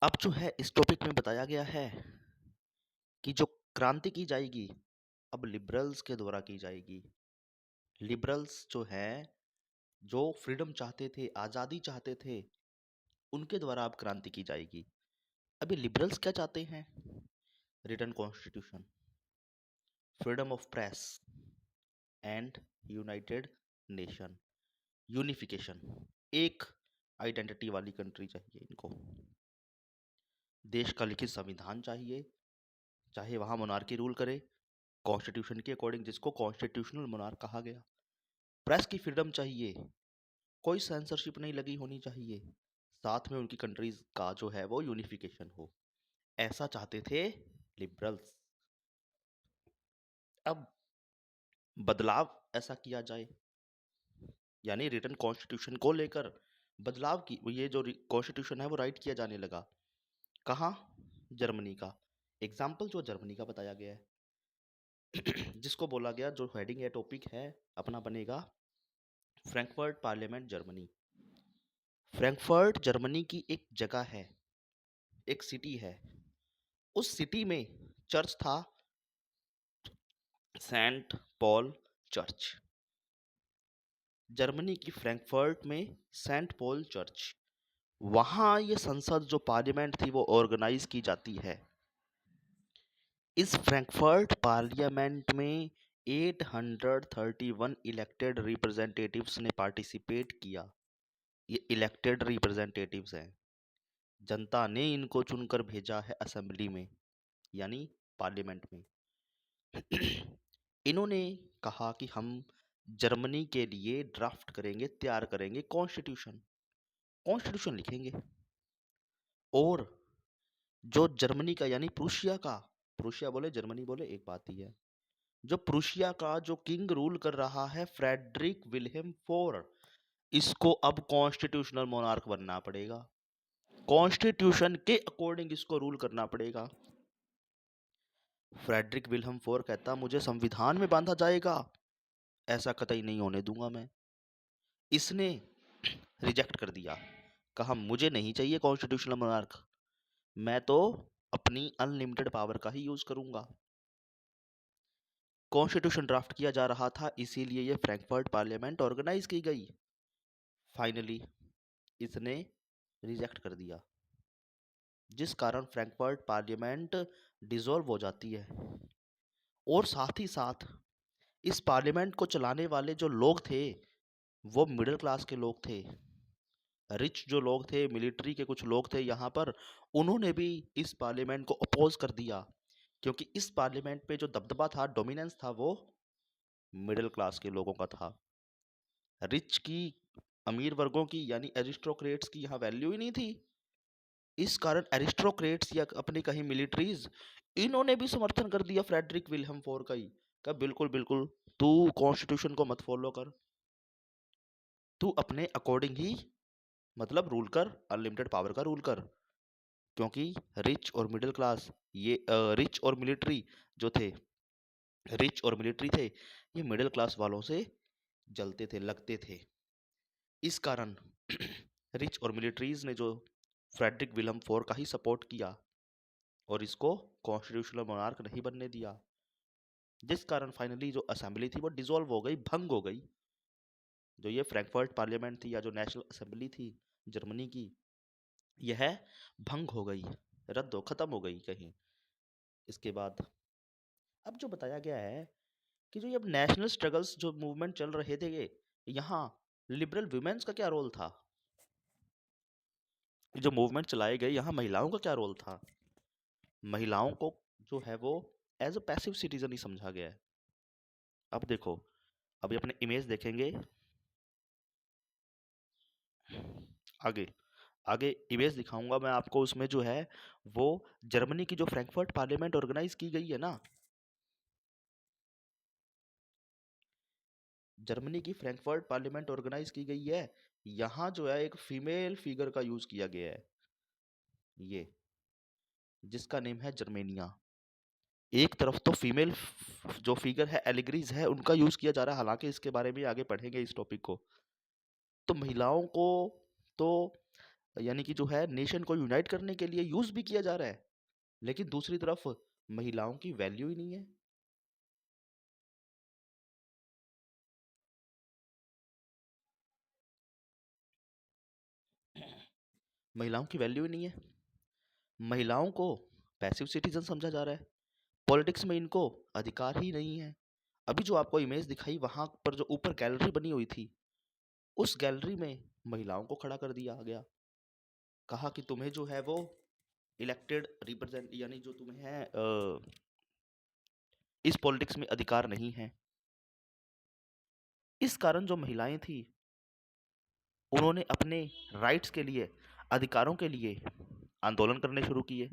अब जो है इस टॉपिक में बताया गया है कि जो क्रांति की जाएगी अब लिबरल्स के द्वारा की जाएगी। लिबरल्स जो हैं जो फ्रीडम चाहते थे, आज़ादी चाहते थे, उनके द्वारा अब क्रांति की जाएगी। अभी लिबरल्स क्या चाहते हैं? Written constitution, freedom of press and United Nation, unification. एक आइडेंटिटी वाली कंट्री चाहिए इनको। देश का लिखित संविधान चाहिए, चाहे वहाँ मोनार्की रूल करे कॉन्स्टिट्यूशन के अकॉर्डिंग, जिसको कॉन्स्टिट्यूशनल मोनार्क कहा गया। प्रेस की फ्रीडम चाहिए, कोई सेंसरशिप नहीं लगी होनी चाहिए। साथ में उनकी कंट्रीज का जो है वो यूनिफिकेशन हो, ऐसा चाहते थे लिबरल्स। अब बदलाव ऐसा किया जाए, यानी रिटन कॉन्स्टिट्यूशन को लेकर बदलाव की, ये जो कॉन्स्टिट्यूशन है वो राइट किया जाने लगा। कहाँ? जर्मनी का एग्जाम्पल जो जर्मनी का बताया गया है जिसको बोला गया, जो हेडिंग है टॉपिक है अपना बनेगा Frankfurt parliament Germany. Frankfurt Germany की एक जगह है, एक सिटी है। उस सिटी में चर्च था, सेंट पॉल चर्च। जर्मनी की फ्रैंकफर्ट में सेंट पॉल चर्च, वहां ये संसद जो पार्लियामेंट थी वो ऑर्गेनाइज की जाती है। इस फ्रैंकफर्ट पार्लियामेंट में 831 इलेक्टेड रिप्रेजेंटेटिव्स ने पार्टिसिपेट किया। ये इलेक्टेड रिप्रेजेंटेटिव्स हैं, जनता ने इनको चुनकर भेजा है असेंबली में, यानी पार्लियामेंट में। इन्होंने कहा कि हम जर्मनी के लिए ड्राफ्ट करेंगे, तैयार करेंगे कॉन्स्टिट्यूशन, कॉन्स्टिट्यूशन लिखेंगे। और जो जर्मनी का यानी प्रूशिया का, प्रूशिया बोले जर्मनी बोले एक बात ही है, जो प्रूशिया का जो किंग रूल कर रहा है फ्रेडरिक विल्हेम फोर, इसको अब कॉन्स्टिट्यूशनल मोनार्क बनना पड़ेगा। कॉन्स्टिट्यूशन के अकॉर्डिंग इसको रूल करना पड़ेगा। फ्रेडरिक विल्हेम फोर कहता मुझे संविधान में बांधा जाएगा, ऐसा कतई नहीं होने दूंगा मैं। इसने रिजेक्ट कर दिया, कहा मुझे नहीं चाहिए कॉन्स्टिट्यूशनल मोनार्क, मैं तो अपनी अनलिमिटेड पावर का ही यूज करूंगा। कॉन्स्टिट्यूशन ड्राफ्ट किया जा रहा था, इसीलिए ये फ्रैंकफर्ट पार्लियामेंट ऑर्गेनाइज की गई। फाइनली इसने रिजेक्ट कर दिया, जिस कारण फ्रैंकफर्ट पार्लियामेंट डिसॉल्व हो जाती है। और साथ ही साथ इस पार्लियामेंट को चलाने वाले जो लोग थे वो मिडिल क्लास के लोग थे। रिच जो लोग थे, मिलिट्री के कुछ लोग थे यहाँ पर, उन्होंने भी इस पार्लियामेंट को अपोज कर दिया, क्योंकि इस पार्लियामेंट पे जो दबदबा था, डोमिनेंस था, वो मिडिल क्लास के लोगों का था। रिच की, अमीर वर्गों की यानी एरिस्टोक्रेट्स की यहाँ वैल्यू ही नहीं थी। इस कारण एरिस्टोक्रेट्स या अपनी कहीं मिलिट्रीज, इन्होंने भी समर्थन कर दिया फ्रेडरिक विल्हेम फोर का ही, कहा बिल्कुल बिल्कुल तू कॉन्स्टिट्यूशन को मत फॉलो कर, तू अपने अकॉर्डिंग ही मतलब रूल कर, अनलिमिटेड पावर का रूल कर। क्योंकि रिच और मिडिल क्लास, ये रिच और मिलिट्री जो थे, रिच और मिलिट्री थे, ये मिडिल क्लास वालों से जलते थे, लगते थे। इस कारण रिच और मिलिट्रीज ने जो फ्रेडरिक विल्हेम फोर का ही सपोर्ट किया और इसको कॉन्स्टिट्यूशनल मोनार्क नहीं बनने दिया, जिस कारण फाइनली जो असेंबली थी वो डिसॉल्व हो गई, भंग हो गई। जो ये फ्रैंकफर्ट पार्लियामेंट थी या जो नेशनल असेंबली थी जर्मनी की, यह भंग हो गई, रद्द हो, खत्म हो गई कहीं। इसके बाद अब जो बताया गया है कि जो ये अब नेशनल स्ट्रगल्स जो मूवमेंट चल रहे थे, ये यहाँ लिबरल वुमेन्स का क्या रोल था? जो मूवमेंट चलाए गए यहाँ महिलाओं का क्या रोल था? महिलाओं को जो है वो एज अ पैसिव सिटीजन ही समझा गया है। अब देखो, अभी अपने इमेज देखेंगे, आगे आगे इमेज दिखाऊंगा मैं आपको, उसमें जो है वो जर्मनी की जो फ्रैंकफर्ट पार्लियामेंट ऑर्गेनाइज की गई है ना, जर्मनी की फ्रैंकफर्ट पार्लियामेंट ऑर्गेनाइज की गई है, यहाँ जो है एक फीमेल फिगर का यूज किया गया है, ये जिसका नेम है जर्मेनिया। एक तरफ तो फीमेल जो फिगर है, एलिग्रीज है, उनका यूज किया जा रहा है, हालांकि इसके बारे में आगे पढ़ेंगे इस टॉपिक को। तो महिलाओं को तो यानी कि जो है नेशन को यूनाइट करने के लिए यूज भी किया जा रहा है, लेकिन दूसरी तरफ महिलाओं की वैल्यू ही नहीं है। महिलाओं की वैल्यू ही नहीं है। महिलाओं को पैसिव सिटीजन समझा जा रहा है। पॉलिटिक्स में इनको अधिकार ही नहीं है। अभी जो आपको इमेज दिखाई, वहां पर जो ऊपर गैलरी बनी हुई थी, उस गैलरी में महिलाओं को खड़ा कर दिया गया। कहा कि तुम्हें जो है वो इलेक्टेड रिप्रेजेंट, यानी जो तुम्हें है इस पॉलिटिक्स में अधिकार नहीं है। इस कारण जो महिलाएं थी, उन्होंने अपने राइट्स के लिए, अधिकारों के लिए आंदोलन करने शुरू किए।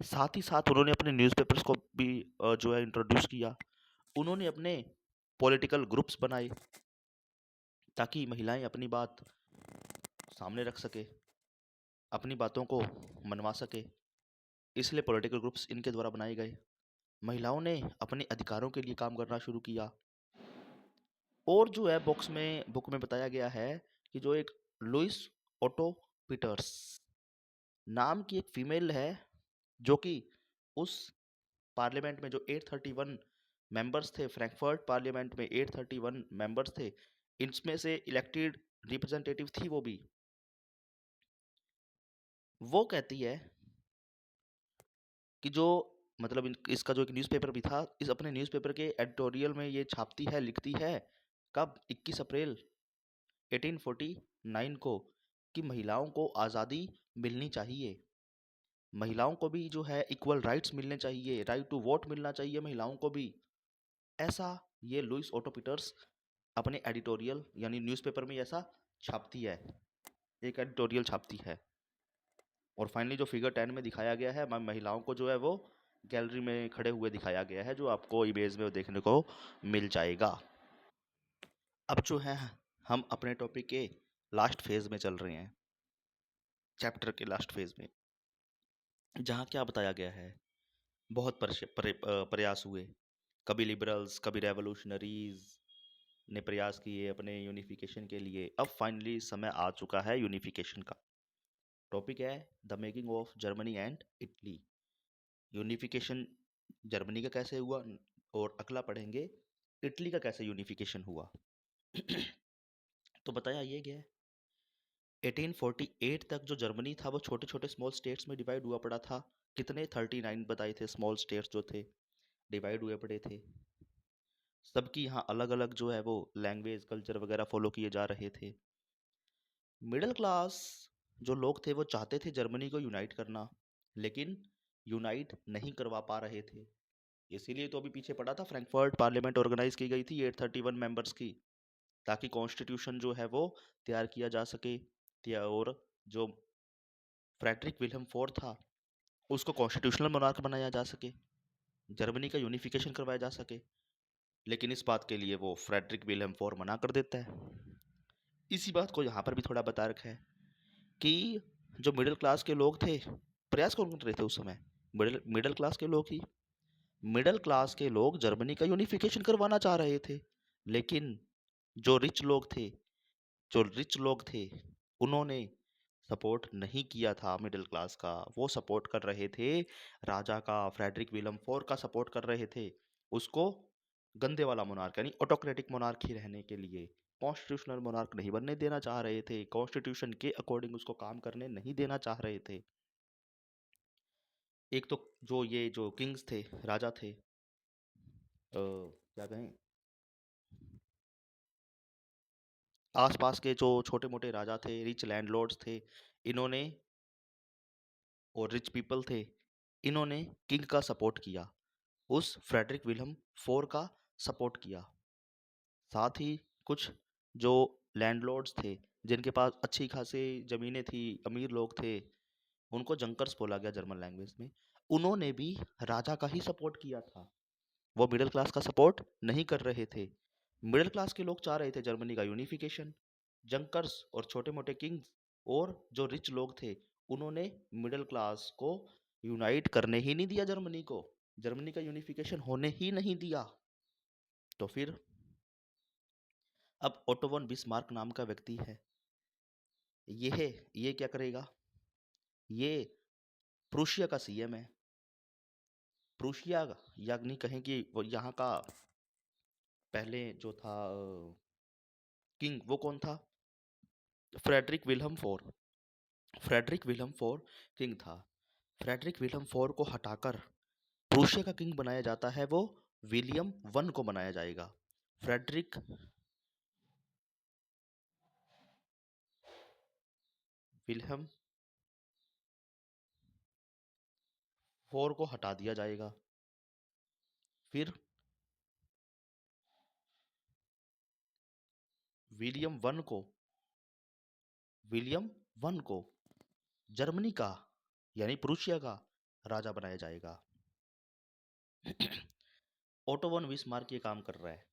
साथ ही साथ उन्होंने अपने न्यूज़पेपर्स को भी जो है इंट्रोड्यूस किया। उन्होंने अपने पॉलिटिकल ग्रुप्स बनाए ताकि महिलाएं अपनी बात सामने रख सके, अपनी बातों को मनवा सके। इसलिए पॉलिटिकल ग्रुप्स इनके द्वारा बनाए गए। महिलाओं ने अपने अधिकारों के लिए काम करना शुरू किया। और जो है बुक में बताया गया है कि जो एक लुइस ओटो पीटर्स नाम की एक फीमेल है, जो कि उस पार्लियामेंट में जो 831 मेंबर्स थे, फ्रैंकफर्ट पार्लियामेंट में 831 मेंबर्स थे, इनमें से इलेक्टेड रिप्रेजेंटेटिव थी वो भी। वो कहती है कि जो मतलब इसका जो एक न्यूज़पेपर भी था, इस अपने न्यूज़पेपर के एडिटोरियल में ये छापती है, लिखती है कब, 21 अप्रैल 1849 को, कि महिलाओं को आज़ादी मिलनी चाहिए। महिलाओं को भी जो है इक्वल राइट्स मिलने चाहिए, राइट टू वोट मिलना चाहिए महिलाओं को भी। ऐसा ये लुइस ओटो पीटर्स अपने एडिटोरियल यानी न्यूज़पेपर में ऐसा छापती है, एक एडिटोरियल छापती है। और फाइनली जो फिगर 10 में दिखाया गया है, महिलाओं को जो है वो गैलरी में खड़े हुए दिखाया गया है, जो आपको इमेज में देखने को मिल जाएगा। अब जो है हम अपने टॉपिक के लास्ट फेज में चल रहे हैं, चैप्टर के लास्ट फेज में, जहाँ क्या बताया गया है। बहुत प्रयास हुए, कभी लिबरल्स कभी रेवोल्यूशनरीज ने प्रयास किए अपने यूनिफिकेशन के लिए। अब फाइनली समय आ चुका है यूनिफिकेशन का। टॉपिक है the making of Germany and Italy. Unification Germany का कैसे हुआ, और अगला पढ़ेंगे इटली का कैसे यूनिफिकेशन हुआ। तो बताया ये गया है 1848 तक जो जर्मनी था वो छोटे छोटे स्मॉल स्टेट्स में डिवाइड हुआ पड़ा था। कितने, 39 बताए थे स्मॉल स्टेट्स जो थे, डिवाइड हुए पड़े थे। सबकी यहाँ अलग अलग जो है वो लैंग्वेज कल्चर वगैरह फॉलो किए जा रहे थे। मिडिल क्लास जो लोग थे वो चाहते थे जर्मनी को यूनाइट करना, लेकिन यूनाइट नहीं करवा पा रहे थे। इसीलिए तो अभी पीछे पड़ा था, फ्रैंकफर्ट पार्लियामेंट ऑर्गेनाइज की गई थी 831 मेंबर्स की, ताकि कॉन्स्टिट्यूशन जो है वो तैयार किया जा सके। और जो फ्रेडरिक विलियम फोर था, उसको कॉन्स्टिट्यूशनल मोनार्क बनाया जा सके, जर्मनी का यूनिफिकेशन करवाया जा सके। लेकिन इस बात के लिए वो फ्रेडरिक विलियम फोर मना कर देता है। इसी बात को यहाँ पर भी थोड़ा बता रखा है कि जो मिडिल क्लास के लोग थे, प्रयास कौन कर रहे थे उस समय, मिडिल मिडिल क्लास के लोग ही। मिडिल क्लास के लोग जर्मनी का यूनिफिकेशन करवाना चाह रहे थे, लेकिन जो रिच लोग थे, उन्होंने सपोर्ट नहीं किया था मिडिल क्लास का। वो सपोर्ट कर रहे थे राजा का, फ्रेडरिक विलियम फोर का सपोर्ट कर रहे थे, उसको गंदे वाला मोनार्क यानी ऑटोक्रेटिक मोनार्क ही रहने के लिए। कॉन्स्टिट्यूशनल मोनार्क नहीं बनने देना चाह रहे थे, कॉन्स्टिट्यूशन के अकॉर्डिंग उसको काम करने नहीं देना चाह रहे थे। एक तो जो ये जो किंग्स थे, राजा थे, क्या कहें, आसपास के जो छोटे मोटे राजा थे, रिच लैंडलॉर्ड्स थे, इन्होंने, और रिच पीपल थे, इन्होंने किंग का सपोर्ट किया, उस फ्रेडरिक विलियम फोर का सपोर्ट किया। साथ ही कुछ जो लैंडलॉर्ड्स थे, जिनके पास अच्छी खासी ज़मीनें थी, अमीर लोग थे, उनको जंकर्स बोला गया जर्मन लैंग्वेज में, उन्होंने भी राजा का ही सपोर्ट किया था। वो मिडिल क्लास का सपोर्ट नहीं कर रहे थे। मिडिल क्लास के लोग चाह रहे थे जर्मनी का यूनिफिकेशन। जंकर्स और छोटे मोटे किंग्स और जो रिच लोग थे, उन्होंने मिडिल क्लास को यूनाइट करने ही नहीं दिया जर्मनी को, जर्मनी का यूनिफिकेशन होने ही नहीं दिया। तो फिर अब ओटो वन बिस्मार्क नाम का व्यक्ति है, ये है, ये क्या करेगा, ये प्रूशिया का सीएम है। प्रूशिया यानी कहें कि वो यहाँ का पहले जो था किंग, वो कौन था, Frederick Wilhelm four. Frederick Wilhelm four king था। फ्रेडरिक विल्हम फोर को हटाकर प्रूशिया का किंग बनाया जाता है, वो विलियम वन को बनाया जाएगा। फ्रेडरिक विल्हम फोर को हटा दिया जाएगा। फिर विलियम वन को विलियम वन को जर्मनी का यानी प्रूशिया का राजा बनाया जाएगा। ओटो वन बिस्मार्क ये काम कर रहा है,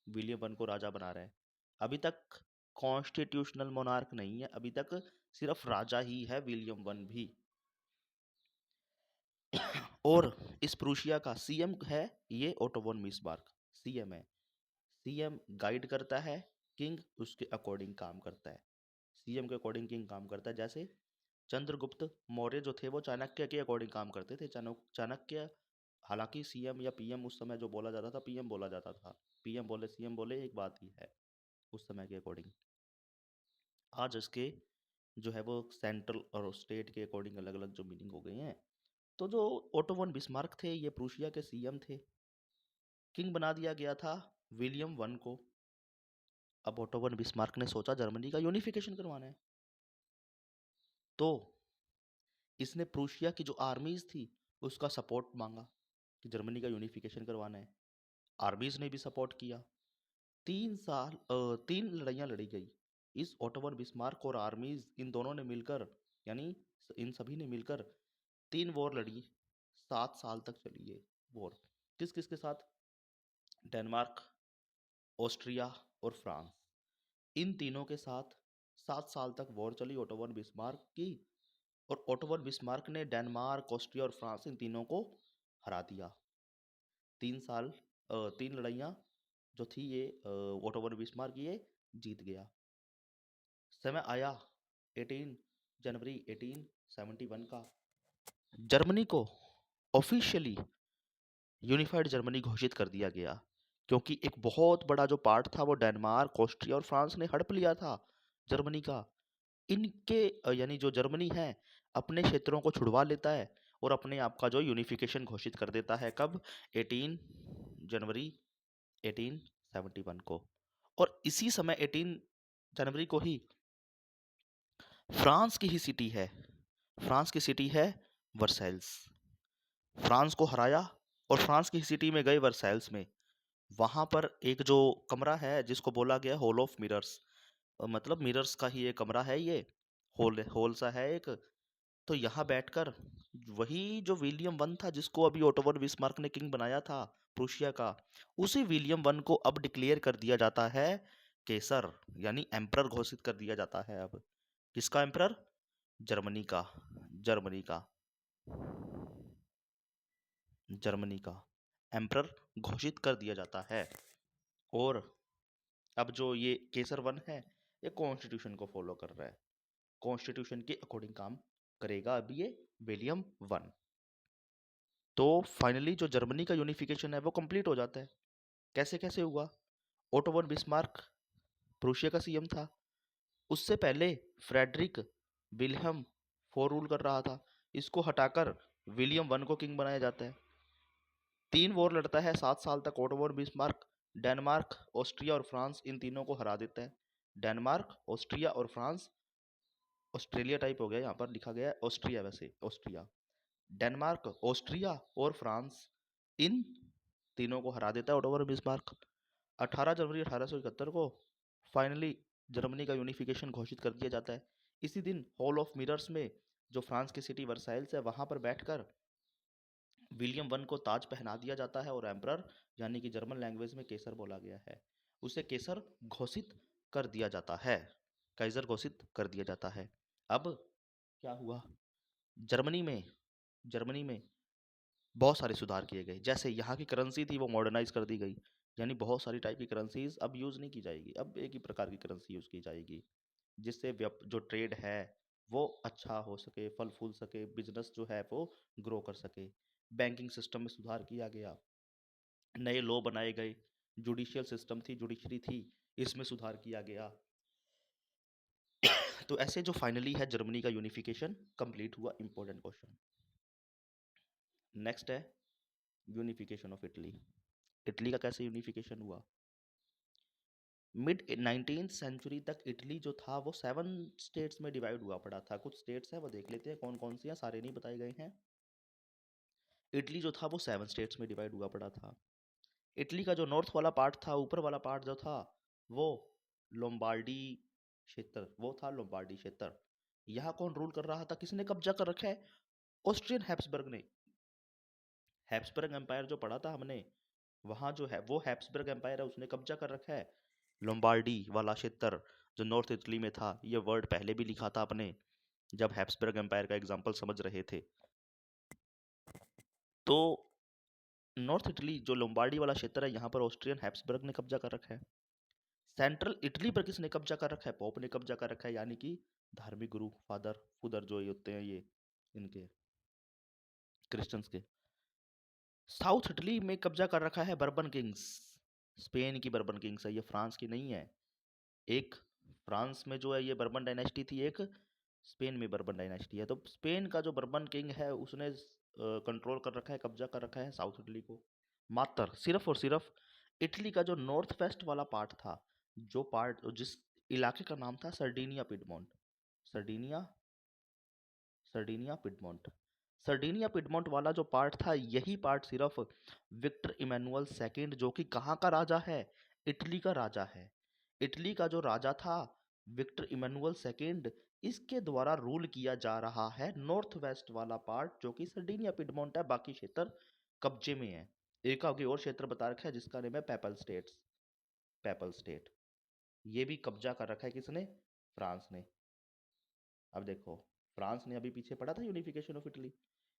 विलियम वन को राजा बना रहा है। अभी तक कॉन्स्टिट्यूशनल मोनार्क नहीं है, अभी तक सिर्फ राजा ही है विलियम वन भी। और इस प्रूशिया का सीएम है ये ओटो वन बिस्मार्क, सीएम है। सीएम गाइड करता है, किंग उसके अकॉर्डिंग काम करता है। सीएम के अकॉर्डिंग किंग काम करता है। जैसे चंद्रगुप्त मौर्य जो थे वो चाणक्य के अकॉर्डिंग काम करते थे। चाणक्य, हालांकि सीएम या पीएम उस समय जो बोला जाता था, पीएम बोला जाता था। पीएम बोले सीएम बोले एक बात ही है उस समय के अकॉर्डिंग। आज इसके जो है वो सेंट्रल और स्टेट के अकॉर्डिंग अलग अलग जो मीनिंग हो गई हैं। तो जो ओटो वन बिस्मार्क थे ये प्रूशिया के सीएम थे। किंग बना दिया गया था विलियम वन को। अब ओटो वन बिस्मार्क ने सोचा जर्मनी का यूनिफिकेशन करवाना है, तो इसने प्रूशिया की जो आर्मीज थी उसका सपोर्ट मांगा कि जर्मनी का यूनिफिकेशन करवाना है। आर्मीज ने भी सपोर्ट किया। 3 लड़ाइयाँ लड़ी गई। इस ओटोवन बिस्मार्क और आर्मीज इन दोनों ने मिलकर, यानी इन सभी ने मिलकर 3 वॉर लड़ी। 7 साल तक चली ये वॉर। किस किस के साथ, डेनमार्क, ऑस्ट्रिया और फ्रांस, इन तीनों के साथ 7 साल तक वॉर चली ओटोवन बिस्मार्क की। और ओटोवन बिस्मार्क ने डेनमार्क, ऑस्ट्रिया और फ्रांस इन तीनों को हरा दिया। 3 साल 3 लड़ाइयाँ जो थी ये ओटोवन बिस्मार्क ये जीत गया। समय आया 18 जनवरी 1871 का, जर्मनी को ऑफिशियली यूनिफाइड जर्मनी घोषित कर दिया गया, क्योंकि एक बहुत बड़ा जो पार्ट था वो डेनमार्क, ऑस्ट्रिया और फ्रांस ने हड़प लिया था जर्मनी का। इनके यानी जो जर्मनी है अपने क्षेत्रों को छुड़वा लेता है और अपने आप का जो यूनिफिकेशन घोषित कर देता है। कब, 18 जनवरी 1871 को। और इसी समय 18 जनवरी को ही फ्रांस की ही सिटी है, फ्रांस की सिटी है वर्साइल्स। फ्रांस को हराया और फ्रांस की सिटी में गए वर्साइल्स में। वहां पर एक जो कमरा है जिसको बोला गया हॉल ऑफ मिरर्स, मतलब मिरर्स का ही एक कमरा है ये, होल होल सा है एक। तो यहाँ बैठकर वही जो विलियम वन था जिसको अभी ओटोवन बिस्मार्क ने किंग बनाया था प्रूशिया का, उसी विलियम वन को अब डिक्लेयर कर दिया जाता है केसर, यानी एम्परर घोषित कर दिया जाता है अब। किसका एम्परर, जर्मनी का, जर्मनी का, जर्मनी का एम्परर घोषित कर दिया जाता है। और अब जो ये केसर वन है ये कॉन्स्टिट्यूशन को फॉलो कर रहा है, कॉन्स्टिट्यूशन के अकॉर्डिंग काम करेगा अभी ये विलियम वन। तो फाइनली जो जर्मनी का यूनिफिकेशन है वो कंप्लीट हो जाता है। कैसे कैसे हुआ, ओटो वन बिस्मार्क प्रूशिया का सीएम था। उससे पहले फ्रेडरिक विल्हम फोर रूल कर रहा था, इसको हटाकर विलियम वन को किंग बनाया जाता है। 3 वॉर लड़ता है 7 साल तक auto von Bismarck. Denmark, Austria और फ्रांस इन तीनों को हरा देता है। डेनमार्क, ऑस्ट्रिया और फ्रांस, ऑस्ट्रेलिया टाइप हो गया, यहाँ पर लिखा गया है ऑस्ट्रिया, वैसे ऑस्ट्रिया। डेनमार्क, ऑस्ट्रिया और फ्रांस इन तीनों को हरा देता है ओटो वन बिस्मार्क। 18 जनवरी 1871 को फाइनली जर्मनी का यूनिफिकेशन घोषित कर दिया जाता है। इसी दिन हॉल ऑफ मिरर्स में, जो फ्रांस की सिटी वर्साइल्स है, वहां पर बैठकर विलियम वन को ताज पहना दिया जाता है और एम्परर, यानी कि जर्मन लैंग्वेज में केसर बोला गया है, उसे केसर घोषित कर दिया जाता है, काइजर घोषित कर दिया जाता है। अब क्या हुआ, जर्मनी में जर्मनी में बहुत सारे सुधार किए गए। जैसे यहाँ की करेंसी थी वो मॉडर्नाइज कर दी गई, यानी बहुत सारी टाइप की करेंसीज अब यूज़ नहीं की जाएगी, अब एक ही प्रकार की करेंसी यूज़ की जाएगी। जिससे जो ट्रेड है वो अच्छा हो सके, फल फूल सके, बिजनेस जो है वो ग्रो कर सके। बैंकिंग सिस्टम में सुधार किया गया, नए लॉ बनाए गए, जुडिशियल सिस्टम थी, जुडिशरी थी, इसमें सुधार किया गया। तो ऐसे जो फाइनली है जर्मनी का यूनिफिकेशन कंप्लीट हुआ। इंपॉर्टेंट क्वेश्चन नेक्स्ट है यूनिफिकेशन ऑफ इटली। इटली का कैसे यूनिफिकेशन हुआ? मिड 19th सेंचुरी तक इटली जो था वो 7 स्टेट्स में डिवाइड हुआ पड़ा था। कुछ स्टेट्स हैं वो देख लेते हैं कौन कौन सी हैं, सारे नहीं बताए गए हैं। इटली जो था वो 7 स्टेट्स में डिवाइड हुआ पड़ा था। इटली का जो नॉर्थ वाला पार्ट था, ऊपर वाला पार्ट जो था वो लोम्बार्डी क्षेत्र, वो था लोम्बार्डी क्षेत्र। यहाँ कौन रूल कर रहा था, किसने कब्जा कर रखा है? ऑस्ट्रियन हैब्सबर्ग ने। हैब्सबर्ग एम्पायर जो पढ़ा था हमने, वहाँ जो है वो हैब्सबर्ग एम्पायर है, उसने कब्जा कर रखा है लोम्बार्डी वाला क्षेत्र जो नॉर्थ इटली में था। ये वर्ड पहले भी लिखा था अपने जब हैब्सबर्ग एम्पायर का एग्जाम्पल समझ रहे थे। तो नॉर्थ इटली जो लोम्बार्डी वाला क्षेत्र है, यहाँ पर ऑस्ट्रियन हैब्सबर्ग ने कब्जा कर रखा है। सेंट्रल इटली पर किसने कब्जा कर रखा है? पोप ने कब्जा कर रखा है, यानी कि धार्मिक गुरु, फादर फुदर जो ये होते हैं, ये इनके क्रिश्चियंस के। साउथ इटली में कब्जा कर रखा है बर्बन किंग्स। स्पेन की बर्बन किंग्स है, ये फ्रांस की नहीं है। एक फ्रांस में जो है ये बर्बन डायनेस्टी थी, एक स्पेन में बर्बन डायनेस्टी है। तो स्पेन का जो बर्बन किंग है उसने कंट्रोल कर रखा है, कब्जा कर रखा है साउथ इटली को। मात्र सिर्फ और सिर्फ इटली का जो नॉर्थ वेस्ट वाला पार्ट था, जो पार्ट जिस इलाके का नाम था Sardinia Piedmont, Sardinia Sardinia Piedmont, Sardinia Piedmont वाला जो पार्ट था, यही पार्ट सिर्फ विक्टर इमैनुअल सेकंड, जो कि कहाँ का राजा है? इटली का राजा है। इटली का जो राजा था विक्टर इमैनुअल सेकंड, इसके द्वारा रूल किया जा रहा है नॉर्थ वेस्ट वाला पार्ट जो कि सर्डिनिया पिडमोंट है। बाकी क्षेत्र कब्जे में है। एक आगे और क्षेत्र बता रखा है जिसका नाम है पेपल स्टेट्स, पेपल स्टेट। ये भी कब्जा कर रखा है किसने? फ्रांस ने। अब देखो, फ्रांस ने अभी पीछे पड़ा था unification of Italy.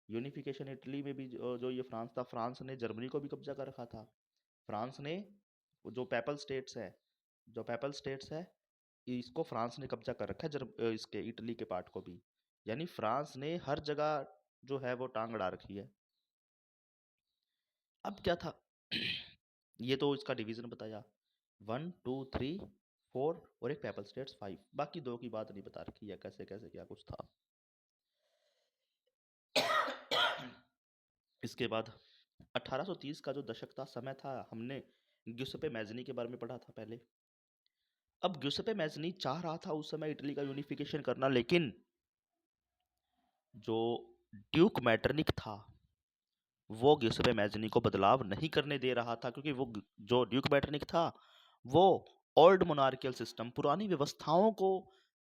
Unification Italy में भी जो ये फ्रांस था, फ्रांस ने जर्मनी को भी कब्जा कर रखा था। फ्रांस ने जो पेपल स्टेट्स है, जो पेपल स्टेट्स है, इसको फ्रांस ने कब्जा कर रखा है, इसके इटली के पार्ट को भी। यानी फ्रांस ने हर जगह जो है वो टांग अड़ा रखी है। अब क्या था? ये तो इसका डिवीजन बताया, 1 2 3 4 और एक पेपल स्टेट्स 5। बाकी दो की बात नहीं बता रखी है, कैसे कैसे क्या कुछ था। इसके बाद 1830 का जो दशक था, समय था, हमने ग्युसेपे मैज़नी के बारे में पढ़ा था पहले। अब ग्युसेपे मैज़नी चाह रहा था उस समय इटली का यूनिफिकेशन करना, लेकिन जो ड्यूक मैटरनिक था वो ग्युसेपे मैज़नी को बदलाव नहीं करने दे रहा था, क्योंकि वो जो ड्यूक मैटरनिक था वो ओल्ड मोनार्कियल सिस्टम, पुरानी व्यवस्थाओं को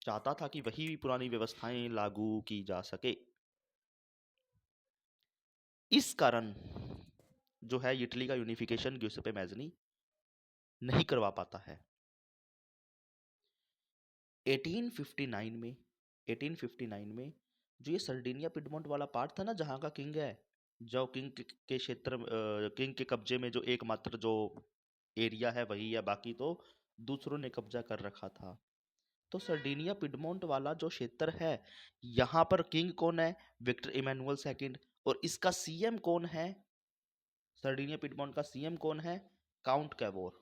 चाहता था कि वही पुरानी व्यवस्थाएं लागू की जा सके। इस कारण जो है इटली का यूनिफिकेशन ग्युसेपे मैज़नी नहीं करवा पाता है। 1859 में 1859 में जो ये सर्डिनिया पिडमोंट वाला पार्ट था ना, जहाँ का किंग है, जो किंग के क्षेत्र, किंग के कब्जे में जो एकमात्र जो एरिया है वही है, बाकी तो दूसरों ने कब्जा कर रखा था। तो सर्डिनिया पिडमोंट वाला जो क्षेत्र है, यहाँ पर किंग कौन है? Victor Emmanuel second. और इसका सीएम कौन है? सर्डिनिया पिडमोंट का सीएम कौन है? Count Cavour,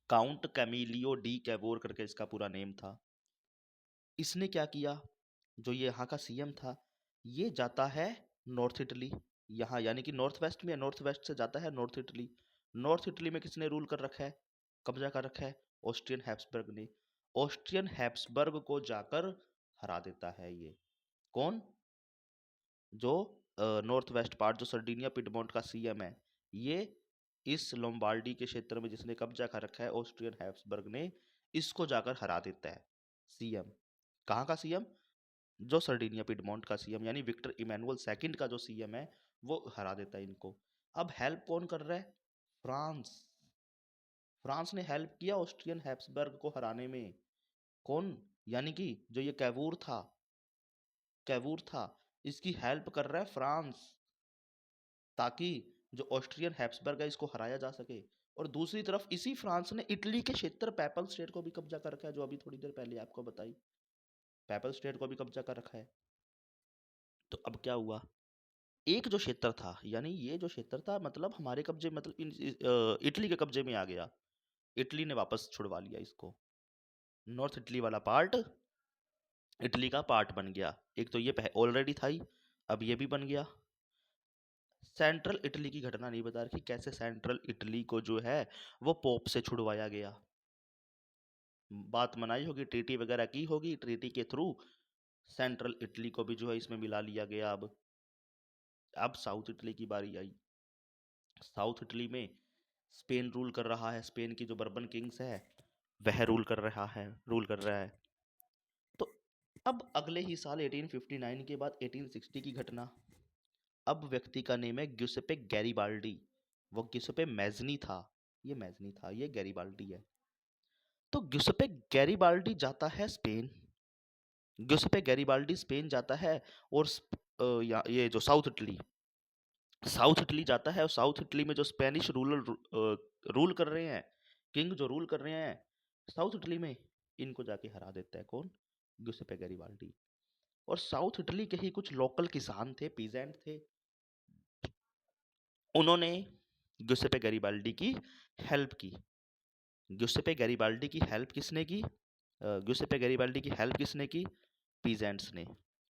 count Camillo D Cavour करके इसका पूरा नेम था। इसने क्या किया? जो ये यहाँ का सीएम था, ये जाता है नॉर्थ इटली, यहाँ यानी कि नॉर्थ वेस्ट में, नॉर्थ वेस्ट से जाता है नॉर्थ इटली। नॉर्थ इटली में किसने रूल कर रखा है, कब्जा कर रखा है? ऑस्ट्रियन हैब्सबर्ग ने। ऑस्ट्रियन हैब्सबर्ग को जाकर हरा देता है ये। कौन? जो नॉर्थ वेस्ट पार्ट, जो सर्डिनिया पिडमोंट का सीएम है, ये इस लोम्बार्डी के क्षेत्र में जिसने कब्जा कर रखा है ऑस्ट्रियन हैब्सबर्ग ने, इसको जाकर हरा देता है सीएम। कहाँ का सीएम? जो सर्डिनिया पिडमोंट का सीएम, यानी विक्टर इमैनुअल सेकंड का जो सीएम है, वो हरा देता है इनको। अब हेल्प कौन कर रहा है? फ्रांस। फ्रांस ने हेल्प किया ऑस्ट्रियन हैब्सबर्ग को हराने में। कौन? यानी कि जो ये कैवूर था, कैवूर था, इसकी हेल्प कर रहा है फ्रांस, ताकि जो ऑस्ट्रियन हैब्सबर्ग है इसको हराया जा सके। और दूसरी तरफ इसी फ्रांस ने इटली के क्षेत्र पैपल स्टेट को भी कब्जा कर रखा है, जो अभी थोड़ी देर पहले आपको बताई, पैपल स्टेट को भी कब्जा कर रखा है। तो अब क्या हुआ, एक जो क्षेत्र था, यानी ये जो क्षेत्र था मतलब हमारे कब्जे, मतलब इटली के कब्जे में आ गया, इटली ने वापस छुड़वा लिया इसको। नॉर्थ इटली वाला पार्ट इटली का पार्ट बन गया। एक तो ये ऑलरेडी था ही, अब ये भी बन गया। सेंट्रल इटली की घटना नहीं बता रखी, कैसे सेंट्रल इटली को जो है वो पोप से छुड़वाया गया। बात मनाई होगी, ट्रीटी वगैरह की होगी, ट्रीटी के थ्रू सेंट्रल इटली को भी जो है इसमें मिला लिया गया। अब साउथ इटली की बारी आई। साउथ इटली में स्पेन रूल कर रहा है, स्पेन की जो बर्बन किंग्स है वह रूल कर रहा है। तो अब अगले ही साल 1859 के बाद 1860 की घटना। अब व्यक्ति का नेम है ग्युसेपे गैरिबाल्डी। वो ग्युसेपे मैजनी था, ये मैजनी था, ये गैरिबाल्डी है। तो ग्युसेपे गैरिबाल्डी जाता है स्पेन, ग्युसेपे गैरिबाल्डी स्पेन जाता है, और ये जो साउथ इटली जाता है, और साउथ इटली में जो स्पेनिश रूल कर रहे हैं, किंग जो रूल कर रहे हैं साउथ इटली में, इनको जाके हरा देता है। कौन? ग्युसेपे गैरिबाल्डी। और साउथ इटली के ही कुछ लोकल किसान थे, पीजेंट थे, उन्होंने ग्युसेपे गैरिबाल्डी की हेल्प की। ग्युसेपे गैरिबाल्डी की हेल्प किसने की? ग्युसेपे गैरिबाल्डी की हेल्प किसने की? पीजेंट्स ने,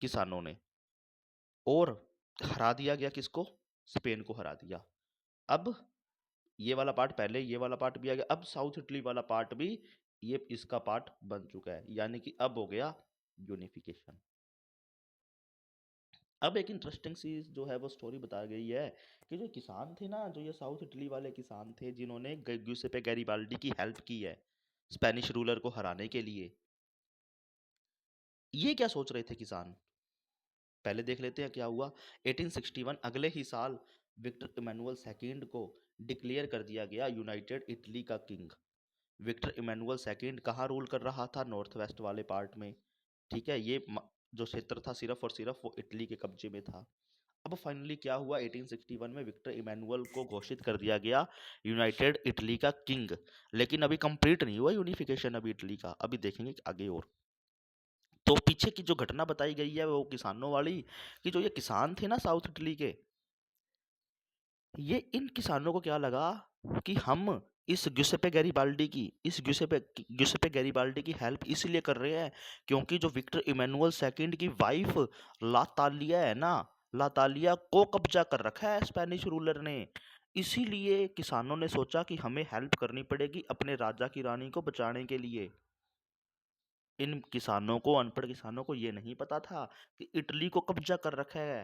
किसानों ने। और हरा दिया गया किसको? स्पेन को हरा दिया। अब ये वाला पार्ट पहले, ये वाला पार्ट भी आ गया, अब साउथ इटली वाला पार्ट भी ये इसका पार्ट बन चुका है, यानी कि अब हो गया यूनिफिकेशन। अब एक इंटरेस्टिंग सी जो है वो स्टोरी बता गई है कि जो किसान थे ना, जो ये साउथ इटली वाले किसान थे जिन्होंने ग्युसेपे गैरिबाल्डी की हेल्प की है स्पेनिश रूलर को हराने के लिए, ये क्या सोच रहे थे किसान, पहले देख लेते हैं क्या हुआ। 1861 अगले ही साल विक्टर इमैनुअल सेकंड को डिक्लेयर कर दिया गया यूनाइटेड इटली का किंग। विक्टर इमैनुअल सेकंड कहाँ रूल कर रहा था? नॉर्थ वेस्ट वाले पार्ट में, ठीक है। ये जो क्षेत्र था सिर्फ और सिर्फ वो इटली के कब्जे में था। अब फाइनली क्या हुआ, 1861 में विक्टर इमैनुअल को घोषित कर दिया गया यूनाइटेड इटली का किंग। लेकिन अभी कंप्लीट नहीं हुआ यूनिफिकेशन अभी इटली का, अभी देखेंगे आगे। और तो पीछे की जो घटना बताई गई है वो किसानों वाली, कि जो ये किसान थे ना साउथ इटली के, ये इन किसानों को क्या लगा कि हम इस ग्युसेपे गैरिबाल्डी की हेल्प इसलिए कर रहे हैं क्योंकि जो विक्टर इमैनुअल सेकंड की वाइफ लातालिया है ना, लातालिया को कब्जा कर रखा है स्पेनिश रूलर ने। इसीलिए किसानों ने सोचा कि हमें हेल्प करनी पड़ेगी अपने राजा की रानी को बचाने के लिए। इन किसानों को, अनपढ़ किसानों को ये नहीं पता था कि इटली को कब्जा कर रखा है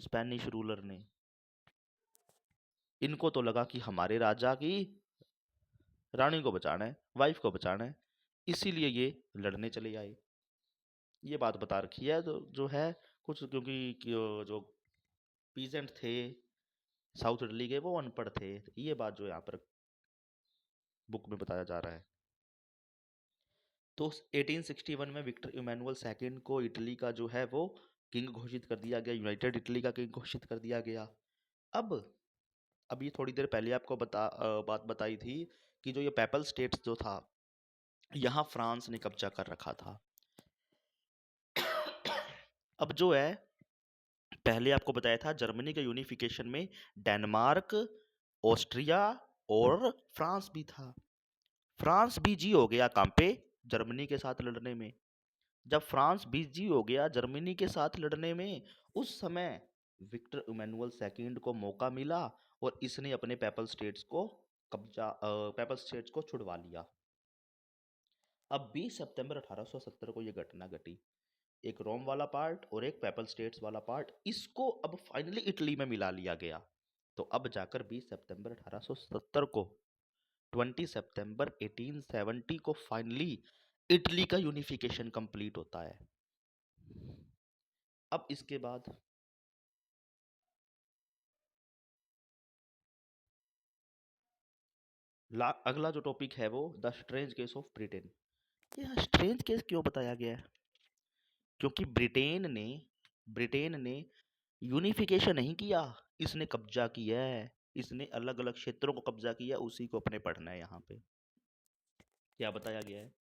स्पेनिश रूलर ने। इनको तो लगा कि हमारे राजा की रानी को बचाना है, वाइफ को बचाना है, इसीलिए ये लड़ने चले आए। ये बात बता रखी है जो है कुछ, क्योंकि जो पीजेंट थे साउथ इटली के वो अनपढ़ थे, ये बात जो यहाँ पर बुक में बताया जा रहा है। तो 1861 में विक्टर इमैनुअल सेकंड को इटली का जो है वो किंग घोषित कर दिया गया, यूनाइटेड इटली का किंग घोषित कर दिया गया। अब अभी थोड़ी देर पहले आपको बात बताई थी कि जो ये पेपल स्टेट्स जो था, यहाँ फ्रांस ने कब्जा कर रखा था। अब जो है पहले आपको बताया था जर्मनी के यूनिफिकेशन में डेनमार्क, ऑस्ट्रिया और फ्रांस भी था। फ्रांस बिजी हो गया काम पे, जर्मनी के साथ लड़ने में। जब फ्रांस बिजी हो गया जर्मनी के साथ लड़ने में, उस समय विक्टर इमैनुअल सेकंड को मौका मिला और इसने अपने पेपल स्टेट्स को छुड़वा लिया। अब 20 सितंबर 1870 को यह घटना घटी। एक रोम वाला पार्ट और एक पेपल स्टेट्स वाला पार्ट, इसको अब फाइनली इटली में मिला लिया गया। तो अब जाकर 20 सितंबर 1870 को, 20 सितंबर 1870 को फाइनली इटली का यूनिफिकेशन कंप्लीट होता है। अब इसके बाद अगला जो टॉपिक है वो the strange case of Britain. ये स्ट्रेंज केस क्यों बताया गया है? क्योंकि ब्रिटेन ने यूनिफिकेशन नहीं किया, इसने कब्जा किया है। इसने अलग अलग क्षेत्रों को कब्जा किया, उसी को अपने पढ़ना है यहाँ पे। क्या बताया गया है,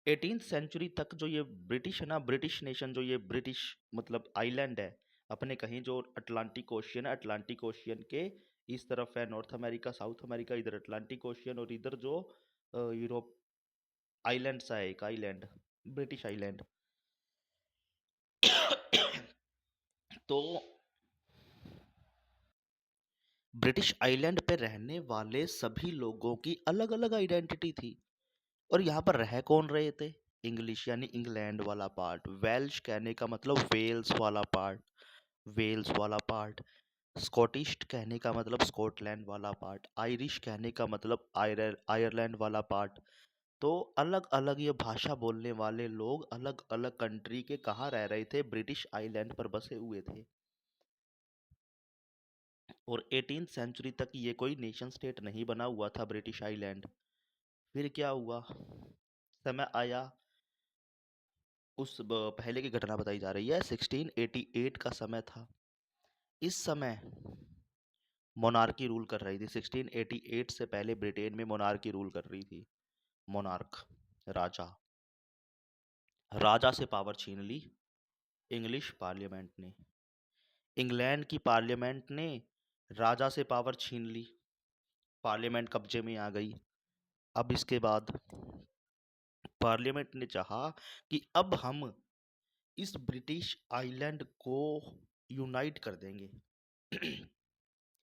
18th सेंचुरी तक जो ये ब्रिटिश है ना, ब्रिटिश नेशन, जो ये ब्रिटिश मतलब आइलैंड है अपने, कहीं जो अटलांटिक ओशियन है, अटलांटिक ओशियन के इस तरफ है नॉर्थ अमेरिका, साउथ अमेरिका, इधर अटलांटिक ओशियन, और इधर जो यूरोप आइलैंड सा है, एक आइलैंड, ब्रिटिश आइलैंड। तो ब्रिटिश आइलैंड पे रहने वाले सभी लोगों की अलग अलग आइडेंटिटी थी, और यहाँ पर रह कौन रहे थे, इंग्लिश यानी इंग्लैंड वाला पार्ट, वेल्श कहने का मतलब वेल्स वाला पार्ट, वेल्स वाला पार्ट, स्कॉटिश कहने का मतलब स्कॉटलैंड वाला पार्ट, आयरिश कहने का मतलब आयरलैंड वाला पार्ट। तो अलग अलग ये भाषा बोलने वाले लोग अलग अलग कंट्री के कहाँ रह रहे थे, ब्रिटिश आइलैंड पर बसे हुए थे। और 18th सेंचुरी तक ये कोई नेशन स्टेट नहीं बना हुआ था ब्रिटिश आइलैंड। फिर क्या हुआ, समय आया, पहले की घटना बताई जा रही है, 1688 का समय था। इस समय मोनार्की रूल कर रही थी, 1688 से पहले ब्रिटेन में मोनार्की रूल कर रही थी। मोनार्क, राजा, राजा से पावर छीन ली इंग्लिश पार्लियामेंट ने, इंग्लैंड की पार्लियामेंट ने राजा से पावर छीन ली, पार्लियामेंट कब्जे में आ गई। अब इसके बाद पार्लियामेंट ने चाहा कि अब हम इस ब्रिटिश आइलैंड को यूनाइट कर देंगे,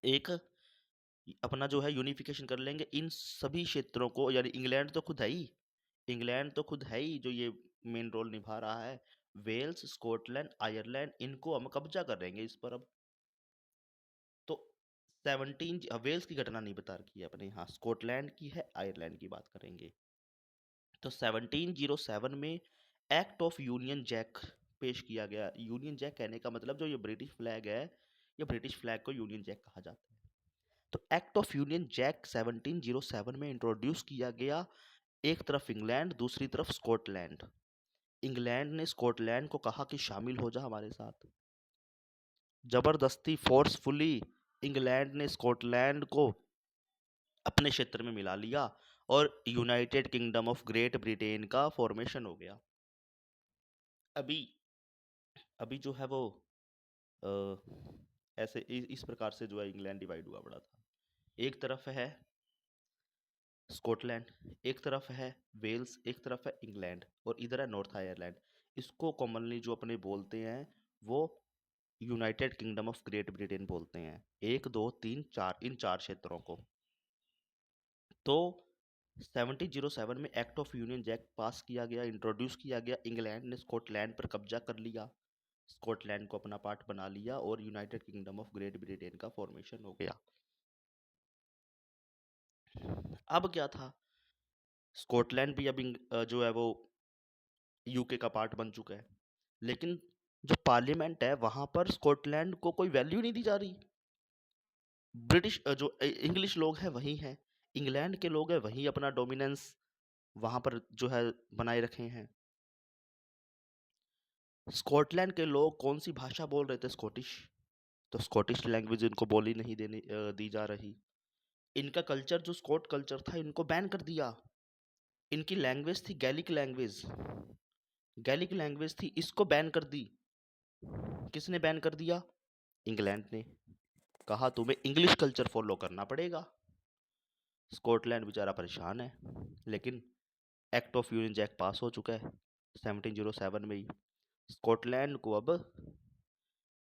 एक अपना जो है यूनिफिकेशन कर लेंगे इन सभी क्षेत्रों को, यानी इंग्लैंड तो खुद है ही, इंग्लैंड तो खुद है ही जो ये मेन रोल निभा रहा है, वेल्स, स्कॉटलैंड, आयरलैंड, इनको हम कब्जा कर लेंगे इस पर अब। तो 17 वेल्स की घटना नहीं बता रखी है अपने यहाँ, स्कॉटलैंड की है, आयरलैंड की बात करेंगे। तो 1707 में एक्ट ऑफ यूनियन जैक पेश किया गया। यूनियन जैक कहने का मतलब जो ये ब्रिटिश फ्लैग है, ये ब्रिटिश फ्लैग को यूनियन जैक कहा जाता है। तो एक्ट ऑफ यूनियन जैक 1707 में इंट्रोड्यूस किया गया, एक तरफ इंग्लैंड, दूसरी तरफ स्कॉटलैंड। इंग्लैंड ने स्कॉटलैंड को कहा कि शामिल हो जा हमारे साथ, जबरदस्ती फोर्सफुली इंग्लैंड ने स्कॉटलैंड को अपने क्षेत्र में मिला लिया, और United kingdom of great Britain का फॉर्मेशन हो गया। अभी अभी जो है वो अ, ऐसे इस प्रकार से जो है इंग्लैंड डिवाइड हुआ पड़ा था, एक तरफ है स्कॉटलैंड, एक तरफ है वेल्स, एक तरफ है इंग्लैंड, और इधर है नॉर्थ आयरलैंड। इसको कॉमनली जो अपने बोलते हैं वो United kingdom of great Britain बोलते हैं, एक दो तीन चार, इन चार क्षेत्रों को। तो 1707 में एक्ट ऑफ यूनियन जैक पास किया गया, इंट्रोड्यूस किया गया, इंग्लैंड ने स्कॉटलैंड पर कब्जा कर लिया, स्कॉटलैंड को अपना पार्ट बना लिया, और United kingdom of great Britain का फॉर्मेशन हो गया। अब क्या था, स्कॉटलैंड भी अब जो है वो यूके का पार्ट बन चुका है, लेकिन जो पार्लियामेंट है वहां पर स्कॉटलैंड को कोई वैल्यू नहीं दी जा रही। ब्रिटिश जो इंग्लिश लोग हैं वही हैं, इंग्लैंड के लोग हैं वही अपना डोमिनेंस वहां पर जो है बनाए रखे हैं। स्कॉटलैंड के लोग कौन सी भाषा बोल रहे थे, स्कॉटिश, तो स्कॉटिश लैंग्वेज इनको बोली नहीं दी जा रही। इनका कल्चर जो स्कॉट कल्चर था इनको बैन कर दिया। इनकी लैंग्वेज थी गैलिक लैंग्वेज, गैलिक लैंग्वेज थी, इसको बैन कर दी। किसने बैन कर दिया, इंग्लैंड ने, कहा तुम्हें इंग्लिश कल्चर फॉलो करना पड़ेगा। स्कॉटलैंड बेचारा परेशान है, लेकिन एक्ट ऑफ यूनियन जैक पास हो चुका है 1707 में ही। स्कॉटलैंड को अब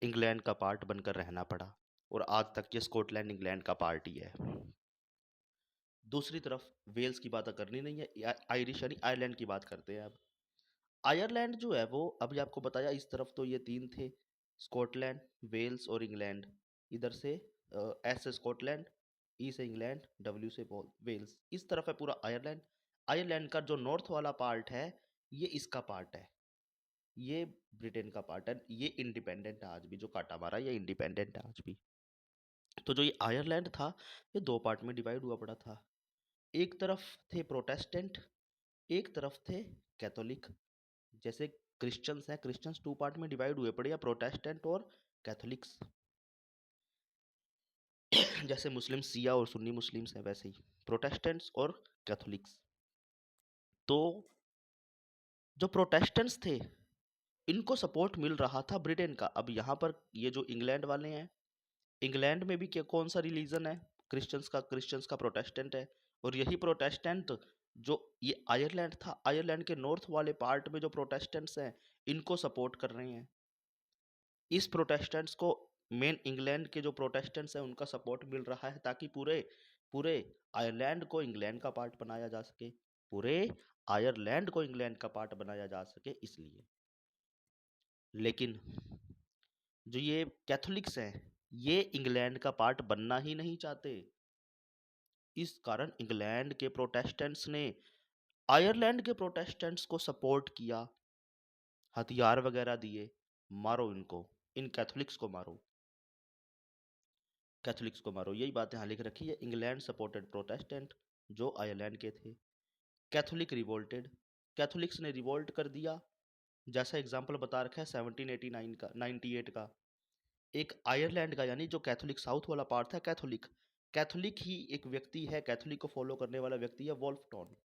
इंग्लैंड का पार्ट बनकर रहना पड़ा, और आज तक ये स्कॉटलैंड इंग्लैंड का पार्ट ही है। दूसरी तरफ वेल्स की बात करनी नहीं है, आयरिश यानी आयरलैंड की बात करते हैं अब। आयरलैंड जो है वो अभी आपको बताया, इस तरफ तो ये तीन थे, स्कॉटलैंड, वेल्स और इंग्लैंड। इधर से एस से स्कॉटलैंड, ई से इंग्लैंड, डब्ल्यू से वेल्स। इस तरफ है पूरा आयरलैंड। आयरलैंड का जो नॉर्थ वाला पार्ट है ये इसका पार्ट है, ये ब्रिटेन का पार्ट है, ये इंडिपेंडेंट है आज भी, जो काटा मारा ये इंडिपेंडेंट है आज भी। तो जो ये आयरलैंड था ये दो पार्ट में डिवाइड हुआ पड़ा था, एक तरफ थे प्रोटेस्टेंट, एक तरफ थे कैथोलिक। जैसे क्रिश्चियंस हैं, क्रिश्चियंस टू पार्ट में डिवाइड हुए पड़े, या प्रोटेस्टेंट और कैथोलिक्स। जैसे मुस्लिम सिया और सुन्नी मुस्लिम्स हैं, वैसे ही प्रोटेस्टेंट्स और कैथोलिक्स। तो जो प्रोटेस्टेंट्स थे, इनको सपोर्ट मिल रहा था ब्रिटेन का। अब यहाँ पर ये जो इंग्लैंड वाले हैं, इंग्लैंड में भी क्या कौन सा रिलीजन है? क्रिश्चियंस का प्रोटेस्टेंट है। और यही प्रोटेस्टेंट जो ये आयरलैंड था, आयरलैंड के नॉर्थ वाले पार्ट में जो प्रोटेस्टेंट्स हैं, इनको सपोर्ट कर रहे हैं। इस प्रोटेस्टेंट्स को, मेन इंग्लैंड के जो प्रोटेस्टेंट्स हैं, उनका सपोर्ट मिल रहा है, ताकि पूरे पूरे आयरलैंड को इंग्लैंड का पार्ट बनाया जा सके। पूरे आयरलैंड को इंग्लैंड का पार्ट बनाया जा सके, इसलिए। लेकिन जो ये कैथोलिक्स हैं, ये इंग्लैंड का पार्ट बनना ही नहीं चाहते। इस कारण इंग्लैंड के प्रोटेस्टेंट्स ने आयरलैंड के प्रोटेस्टेंट्स को सपोर्ट किया, हथियार वगैरह दिए, मारो इनको, इन कैथोलिक्स को मारो, कैथोलिक्स को मारो। यही बात यहाँ लिख रखी है, इंग्लैंड सपोर्टेड प्रोटेस्टेंट जो आयरलैंड के थे। कैथोलिक रिवोल्टेड, कैथोलिक्स ने रिवोल्ट कर दिया। जैसा एग्जाम्पल बता रखा है 1789 का, 98 का। एक आयरलैंड का, यानी जो कैथोलिक साउथ वाला पार्ट था, कैथोलिक कैथोलिक ही एक व्यक्ति है, कैथोलिक को फॉलो करने वाला व्यक्ति है, वोल्फटॉन।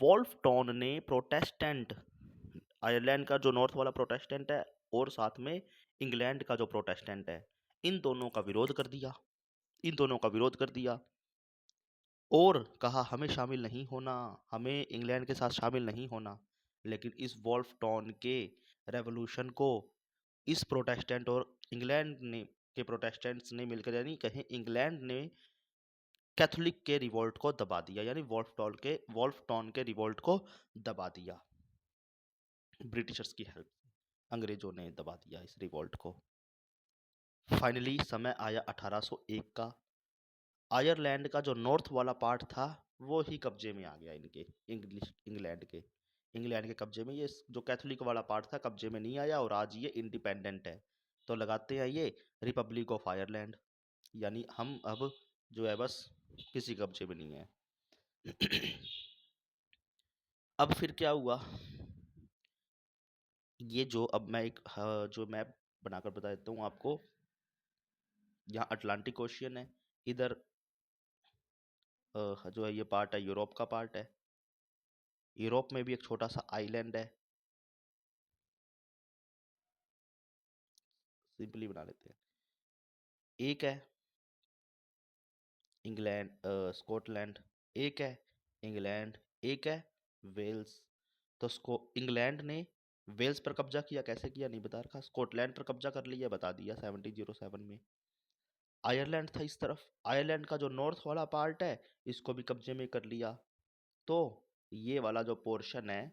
वोल्फटॉन ने प्रोटेस्टेंट, आयरलैंड का जो नॉर्थ वाला प्रोटेस्टेंट है, और साथ में इंग्लैंड का जो प्रोटेस्टेंट है, इन दोनों का विरोध कर दिया। इन दोनों का विरोध कर दिया और कहा हमें शामिल नहीं होना, हमें इंग्लैंड के साथ शामिल नहीं होना। लेकिन इस वोल्फटॉन के रेवोल्यूशन को इस प्रोटेस्टेंट और इंग्लैंड ने के प्रोटेस्टेंट्स ने मिलकर, यानी कहें इंग्लैंड ने कैथोलिक के रिवोल्ट को दबा दिया, यानी वोल्फटॉन के रिवोल्ट को दबा दिया। ब्रिटिशर्स की हेल्प से अंग्रेजों ने दबा दिया इस रिवोल्ट को। फाइनली समय आया 1801 का। आयरलैंड का जो नॉर्थ वाला पार्ट था, वो ही कब्जे में आ गया इनके, इंग्लैंड के कब्जे में। ये जो कैथोलिक वाला पार्ट था, कब्जे में नहीं आया, और आज ये इंडिपेंडेंट है। तो लगाते हैं ये रिपब्लिक ऑफ आयरलैंड, यानी हम अब जो है बस किसी कब्जे में नहीं है। अब फिर क्या हुआ, ये जो अब मैं एक जो मैप बनाकर बता देता हूँ आपको। यहाँ अटलांटिक ओशियन है, इधर जो है ये पार्ट है, यूरोप का पार्ट है। यूरोप में भी एक छोटा सा आइलैंड है, सिंपली बना लेते हैं। एक है इंग्लैंड, स्कॉटलैंड, एक है इंग्लैंड, एक है वेल्स। तो इंग्लैंड ने वेल्स पर कब्जा किया, कैसे किया नहीं बता रखा। स्कॉटलैंड पर कब्जा कर लिया, बता दिया 1707 में। आयरलैंड था इस तरफ, आयरलैंड का जो नॉर्थ वाला पार्ट है, इसको भी कब्जे में कर लिया। तो ये वाला जो पोर्शन है,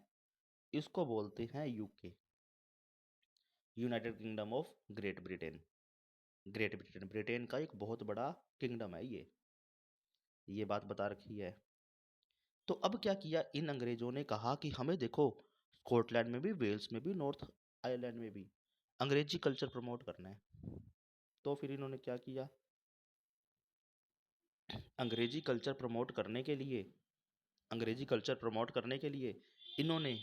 इसको बोलते हैं UK, United kingdom of great Britain. Great Britain, Britain का एक बहुत बड़ा किंगडम है ये बात बता रखी है। तो अब क्या किया इन अंग्रेजों ने, कहा कि हमें देखो, स्कॉटलैंड में भी, वेल्स में भी, नॉर्थ आयरलैंड में भी अंग्रेजी कल्चर प्रमोट करना है। तो फिर इन्होंने क्या किया, अंग्रेजी कल्चर प्रमोट करने के लिए, अंग्रेजी कल्चर प्रमोट करने के लिए इन्होंने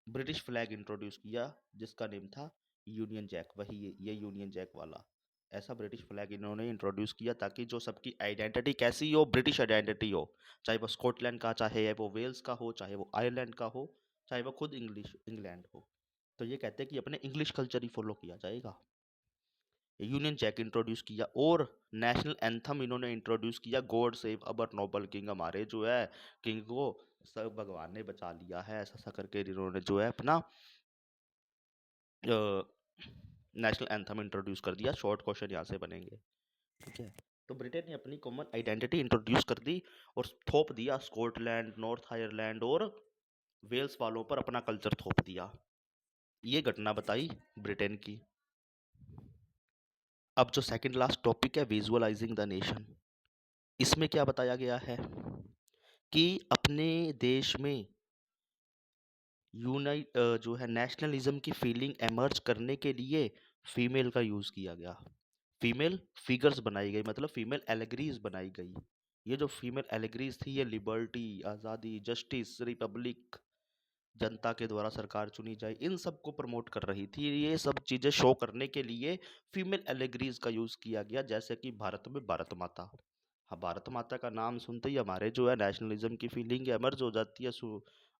ब्रिटिश फ्लैग इंट्रोड्यूस किया, जिसका नेम था यूनियन जैक। वही ये यूनियन जैक वाला, ऐसा ब्रिटिश फ्लैग इन्होंने इंट्रोड्यूस किया, ताकि जो सबकी आइडेंटिटी कैसी हो, ब्रिटिश आइडेंटिटी हो, चाहे वो स्कॉटलैंड का, चाहे वो वेल्स का हो, चाहे वो आयरलैंड का हो, चाहे वो खुद इंग्लैंड हो। तो ये कहते हैं कि अपने इंग्लिश कल्चर ही फॉलो किया जाएगा। यूनियन जैक इंट्रोड्यूस किया, और नेशनल एंथम इन्होंने इंट्रोड्यूस किया, God save our Nobel king. हमारे जो है किंग को सब भगवान ने बचा लिया है, ऐसा ऐसा करके इन्होंने जो है अपना नेशनल एंथम इंट्रोड्यूस कर दिया। शॉर्ट क्वेश्चन यहाँ से बनेंगे, ठीक है। तो ब्रिटेन ने अपनी कॉमन आइडेंटिटी इंट्रोड्यूस कर दी और थोप दिया स्कॉटलैंड, नॉर्थ आयरलैंड और वेल्स वालों पर अपना कल्चर थोप दिया। ये घटना बताई ब्रिटेन की। अब जो सेकंड लास्ट टॉपिक है, विजुअलाइजिंग द नेशन, इसमें क्या बताया गया है कि अपने देश में जो है नेशनलिज्म की फीलिंग एमर्ज करने के लिए फीमेल का यूज़ किया गया। फीमेल फिगर्स बनाई गई, मतलब फीमेल एलेगरीज बनाई गई। ये जो फीमेल एलेगरीज थी, ये लिबर्टी, आज़ादी, जस्टिस, रिपब्लिक, जनता के द्वारा सरकार चुनी जाए, इन सब को प्रमोट कर रही थी। ये सब चीज़ें शो करने के लिए फीमेल एलेगरीज का यूज़ किया गया, जैसे कि भारत में भारत माता। हाँ, भारत माता का नाम सुनते ही हमारे जो है नेशनलिज्म की फीलिंग एमर्ज हो जाती है,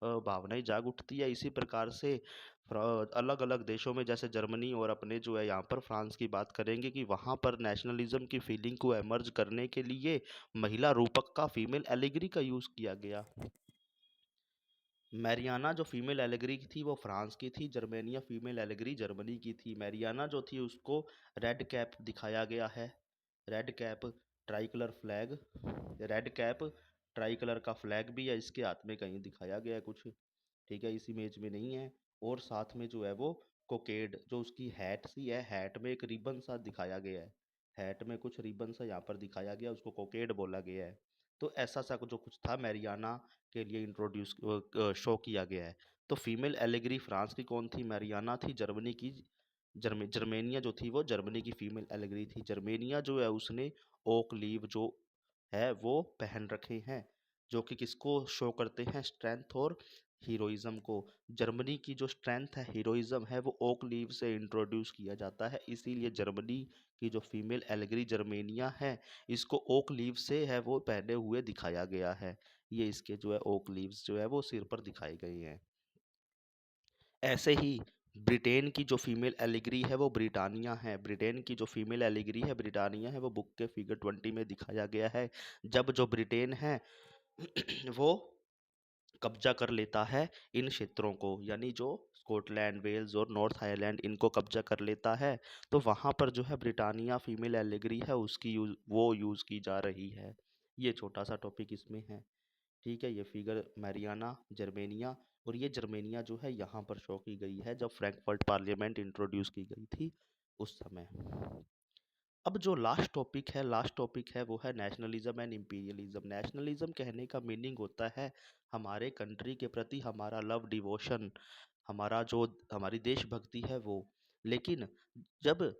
भावनाएं जाग उठती है। इसी प्रकार से अलग अलग देशों में, जैसे जर्मनी और अपने जो है यहाँ पर फ्रांस की बात करेंगे, कि वहाँ पर नेशनलिज्म की फीलिंग को एमर्ज करने के लिए महिला रूपक का, फीमेल एलेगरी का यूज़ किया गया। मैरियाना जो फीमेल एलेगरी थी वो फ्रांस की थी, जर्मेनिया फीमेल एलेगरी जर्मनी की थी। मैरियाना जो थी उसको रेड कैप दिखाया गया है, red cap, try colour flag, red cap try colour का फ्लैग भी है इसके हाथ में, कहीं दिखाया गया है कुछ, ठीक है, इस इमेज में नहीं है। और साथ में जो है वो कोकेड, जो उसकी हैट सी है, हैट में एक रिबन सा दिखाया गया है, हैट में कुछ रिबन सा यहाँ पर दिखाया गया, उसको कोकेड बोला गया है। तो ऐसा सा जो कुछ था मैरियाना के लिए इंट्रोड्यूस शो किया गया है। तो फीमेल एलेगरी फ्रांस की कौन थी? मैरियाना थी। जर्मनी की, जर्मेनिया जो थी वो जर्मनी की फीमेल एलेगरी थी। जर्मेनिया जो है उसने ओक लीव जो है वो पहन रखे हैं, जो कि किसको शो करते हैं? स्ट्रेंथ और हीरोइज्म को। जर्मनी की जो स्ट्रेंथ है, हीरोइज्म है, वो ओक लीव से इंट्रोड्यूस किया जाता है, इसीलिए जर्मनी की जो फीमेल एलेगरी जर्मेनिया है, इसको ओक लीव से है वो पहने हुए दिखाया गया है। ये इसके जो है ओक लीव्स जो है वो सिर पर दिखाए गए हैं। ऐसे ही ब्रिटेन की जो फीमेल एलिगरी है वो ब्रिटानिया है। ब्रिटेन की जो फीमेल एलिगरी है ब्रिटानिया है, वो बुक के फिगर 20 में दिखाया गया है। जब जो ब्रिटेन है वो कब्जा कर लेता है इन क्षेत्रों को, यानी जो स्कॉटलैंड, वेल्स और नॉर्थ आयरलैंड, इनको कब्जा कर लेता है, तो वहाँ पर जो है ब्रिटानिया फीमेल एलिगरी है उसकी वो यूज़ की जा रही है। ये छोटा सा टॉपिक इसमें है, ठीक है। ये फिगर मैरियाना, जर्मेनिया, और ये जर्मेनिया जो है यहाँ पर शो की गई है जब फ्रैंकफर्ट पार्लियामेंट इंट्रोड्यूस की गई थी उस समय। अब जो लास्ट टॉपिक है वो है नेशनलिज्म एंड इंपीरियलिज्म। नेशनलिज्म कहने का मीनिंग होता है हमारे कंट्री के प्रति हमारा लव डिवोशन, हमारा जो हमारी देशभक्ति है वो। लेकिन जब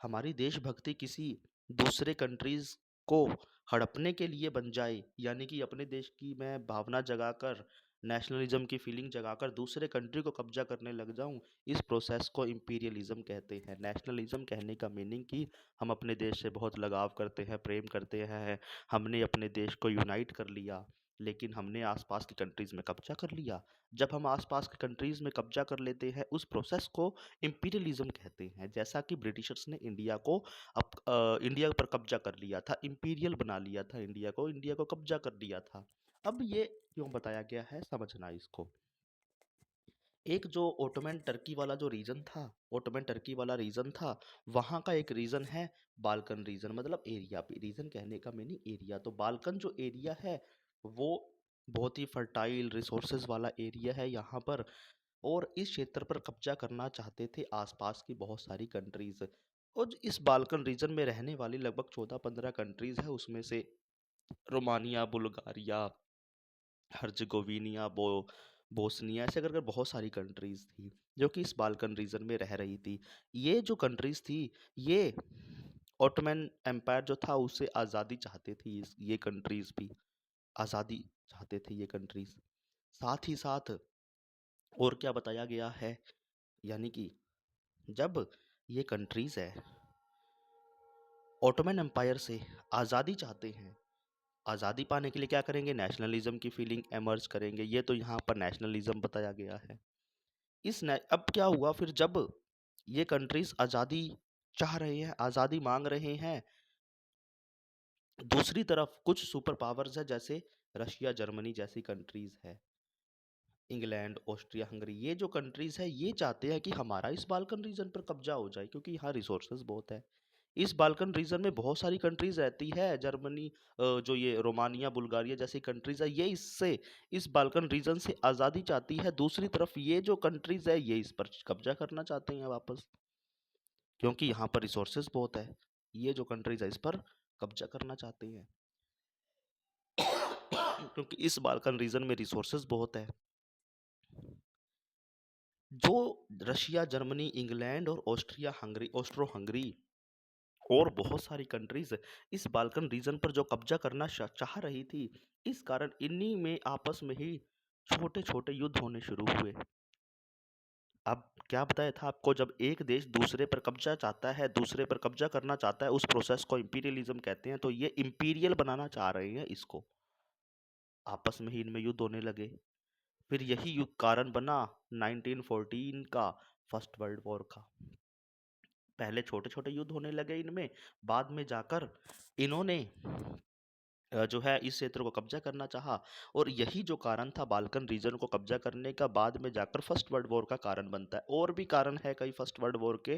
हमारी देशभक्ति किसी दूसरे कंट्रीज को हड़पने के लिए बन जाए, यानी कि अपने देश की मैं भावना जगाकर, नेशनलिज्म की फीलिंग जगाकर दूसरे कंट्री को कब्जा करने लग जाऊं, इस प्रोसेस को इंपीरियलिज्म कहते हैं। नेशनलिज्म कहने का मीनिंग कि हम अपने देश से बहुत लगाव करते हैं, प्रेम करते हैं, हमने अपने देश को यूनाइट कर लिया, लेकिन हमने आसपास की कंट्रीज़ में कब्जा कर लिया। जब हम आसपास की कंट्रीज़ में कब्जा कर लेते हैं, उस प्रोसेस को इंपीरियलिज्म कहते हैं। जैसा कि ब्रिटिशर्स ने इंडिया पर कब्जा कर लिया था, इंपीरियल बना लिया था इंडिया को कब्जा कर लिया था। अब ये क्यों बताया गया है, समझना इसको। एक जो ओटोमन टर्की वाला जो रीजन था, ओटोमन टर्की वाला रीजन था, वहाँ का एक रीजन है बाल्कन रीजन, मतलब एरिया। रीजन कहने का मीनिंग एरिया। तो बाल्कन जो एरिया है वो बहुत ही फर्टाइल रिसोर्सेज वाला एरिया है यहाँ पर, और इस क्षेत्र पर कब्जा करना चाहते थे आसपास की बहुत सारी कंट्रीज। और इस बाल्कन रीजन में रहने वाली लगभग 14-15 कंट्रीज है, उसमें से रोमानिया, बुल्गारिया, हर्जगोविनिया, बोस्निया, ऐसे करके बहुत सारी कंट्रीज थी जो कि इस बाल्कन रीजन में रह रही थी। ये जो कंट्रीज थी, ये ऑटोमन एम्पायर जो था उससे आज़ादी चाहते थे। ये कंट्रीज भी आज़ादी चाहते थे ये कंट्रीज। साथ ही साथ और क्या बताया गया है, यानी कि जब ये कंट्रीज है ऑटोमन एम्पायर से आज़ादी चाहते हैं, आज़ादी पाने के लिए क्या करेंगे? नेशनलिज्म की फीलिंग एमर्ज करेंगे। ये तो यहाँ पर नेशनलिज्म बताया गया है। अब क्या हुआ फिर, जब ये कंट्रीज आज़ादी चाह रहे हैं, आज़ादी मांग रहे हैं, दूसरी तरफ कुछ सुपर पावर्स है जैसे रशिया, जर्मनी जैसी कंट्रीज है, इंग्लैंड, ऑस्ट्रिया, हंगरी, ये जो कंट्रीज है ये चाहते हैं कि हमारा इस बाल्कन रीजन पर कब्जा हो जाए, क्योंकि यहाँ रिसोर्सेज बहुत है। इस बाल्कन रीजन में बहुत सारी कंट्रीज रहती है, जर्मनी, जो ये रोमानिया, बुल्गारिया जैसी कंट्रीज है, ये इससे, इस बाल्कन रीजन से आज़ादी चाहती है। दूसरी तरफ ये जो कंट्रीज है ये इस पर कब्जा करना चाहते हैं वापस, क्योंकि यहाँ पर रिसोर्सेज बहुत है। ये जो कंट्रीज है इस पर कब्जा करना चाहते हैं क्योंकि इस बाल्कन रीजन में रिसोर्सेज बहुत है। जो रशिया, जर्मनी, इंग्लैंड और ऑस्ट्रो हंगरी और बहुत सारी कंट्रीज इस बाल्कन रीजन पर जो कब्जा करना चाह रही थी, इस कारण इन्हीं में आपस में ही छोटे छोटे युद्ध होने शुरू हुए। अब क्या बताया था आपको, जब एक देश दूसरे पर कब्जा चाहता है, दूसरे पर कब्जा करना चाहता है, उस प्रोसेस को इंपीरियलिज्म कहते हैं। तो ये इंपीरियल बनाना चाह रहे हैं इसको, आपस में ही इनमें युद्ध होने लगे। फिर यही युद्ध कारण बना 1914 का फर्स्ट वर्ल्ड वॉर का। पहले छोटे छोटे युद्ध होने लगे इनमें, बाद में जाकर इन्होंने जो है इस क्षेत्र को कब्जा करना चाहा, और यही जो कारण था बाल्कन रीजन को कब्जा करने का, बाद में जाकर फर्स्ट वर्ल्ड वॉर का कारण बनता है। और भी कारण है कई फर्स्ट वर्ल्ड वॉर के,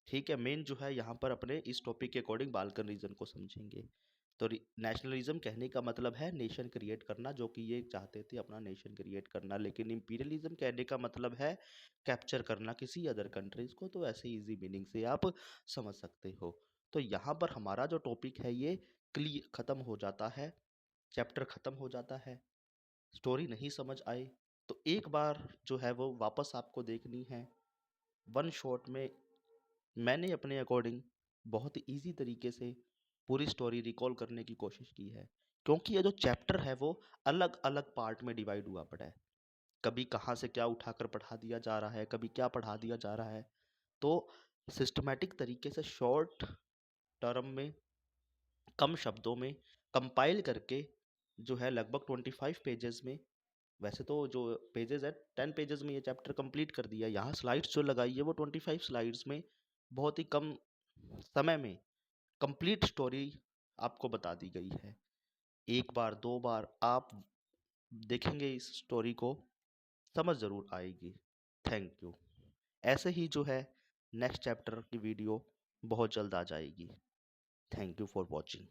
ठीक है। मेन जो है यहाँ पर अपने इस टॉपिक के अकॉर्डिंग बाल्कन रीजन को समझेंगे। तो नेशनलिज्म कहने का मतलब है नेशन क्रिएट करना, जो कि ये चाहते थे अपना नेशन क्रिएट करना। लेकिन इंपीरियलिज्म कहने का मतलब है कैप्चर करना किसी अदर कंट्रीज को। तो ऐसे इजी मीनिंग से आप समझ सकते हो। तो यहाँ पर हमारा जो टॉपिक है ये क्लियर खत्म हो जाता है, चैप्टर खत्म हो जाता है। स्टोरी नहीं समझ आए तो एक बार जो है वो वापस आपको देखनी है। वन शॉट में मैंने अपने अकॉर्डिंग बहुत ही ईजी तरीके से पूरी स्टोरी रिकॉल करने की कोशिश की है, क्योंकि ये जो चैप्टर है वो अलग अलग पार्ट में डिवाइड हुआ पड़ा है। कभी कहाँ से क्या उठाकर पढ़ा दिया जा रहा है, कभी क्या पढ़ा दिया जा रहा है। तो सिस्टमेटिक तरीके से शॉर्ट टर्म में, कम शब्दों में कंपाइल करके जो है लगभग 25 पेजेस में, वैसे तो जो पेजेस है 10 पेजेस में ये चैप्टर कंप्लीट कर दिया। यहाँ स्लाइड्स जो लगाई है वो 25 स्लाइड्स में बहुत ही कम समय में कंप्लीट स्टोरी आपको बता दी गई है। एक बार दो बार आप देखेंगे इस स्टोरी को, समझ ज़रूर आएगी। Thank you. ऐसे ही जो है नेक्स्ट चैप्टर की वीडियो बहुत जल्द आ जाएगी। Thank you for watching.